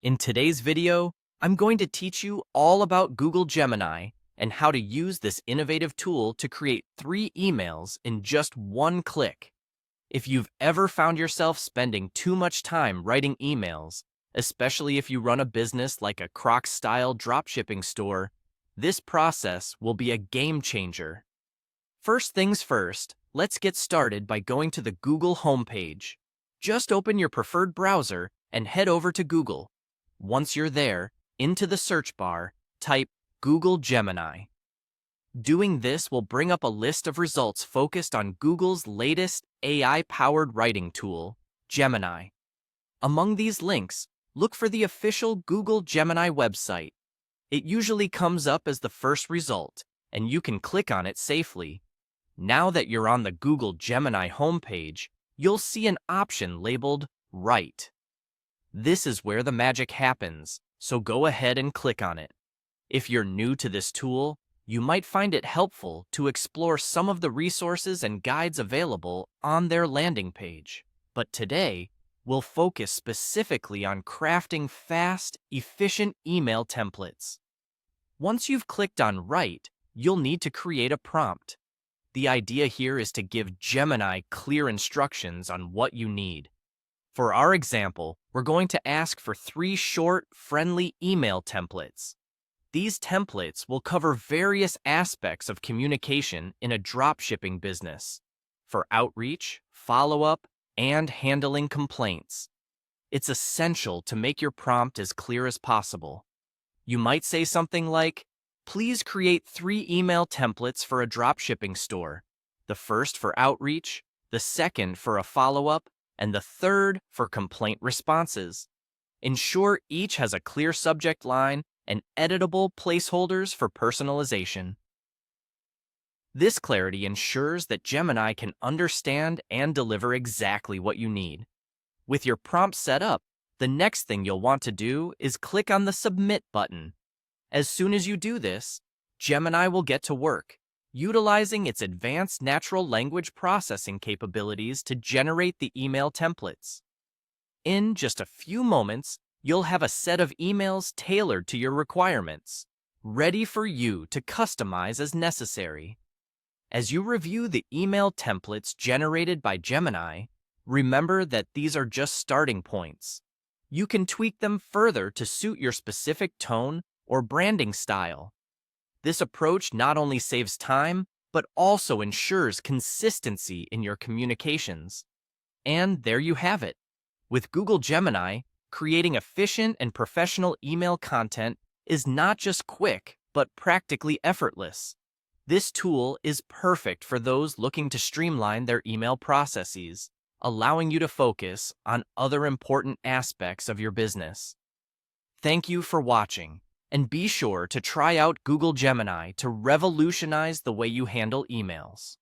In today's video, I'm going to teach you all about Google Gemini and how to use this innovative tool to create 3 emails in just one click. If you've ever found yourself spending too much time writing emails, especially if you run a business like a Crocs-style dropshipping store, this process will be a game changer. First things first, let's get started by going to the Google homepage. Just open your preferred browser and head over to Google. Once you're there, into the search bar, type Google Gemini. Doing this will bring up a list of results focused on Google's latest AI-powered writing tool, Gemini. Among these links, look for the official Google Gemini website. It usually comes up as the first result, and you can click on it safely. Now that you're on the Google Gemini homepage, you'll see an option labeled Write. This is where the magic happens, so go ahead and click on it. If you're new to this tool, you might find it helpful to explore some of the resources and guides available on their landing page. But today, we'll focus specifically on crafting fast, efficient email templates. Once you've clicked on Write, you'll need to create a prompt. The idea here is to give Gemini clear instructions on what you need. For our example, we're going to ask for 3 short, friendly email templates. These templates will cover various aspects of communication in a dropshipping business, for outreach, follow-up, and handling complaints. It's essential to make your prompt as clear as possible. You might say something like, please create 3 email templates for a dropshipping store, the first for outreach, the second for a follow-up, and the third for complaint responses. Ensure each has a clear subject line and editable placeholders for personalization. This clarity ensures that Gemini can understand and deliver exactly what you need. With your prompt set up, the next thing you'll want to do is click on the Submit button. As soon as you do this, Gemini will get to work, utilizing its advanced natural language processing capabilities to generate the email templates. In just a few moments, you'll have a set of emails tailored to your requirements, ready for you to customize as necessary. As you review the email templates generated by Gemini, remember that these are just starting points. You can tweak them further to suit your specific tone or branding style. This approach not only saves time, but also ensures consistency in your communications. And there you have it. With Google Gemini, creating efficient and professional email content is not just quick, but practically effortless. This tool is perfect for those looking to streamline their email processes, allowing you to focus on other important aspects of your business. Thank you for watching. And be sure to try out Google Gemini to revolutionize the way you handle emails.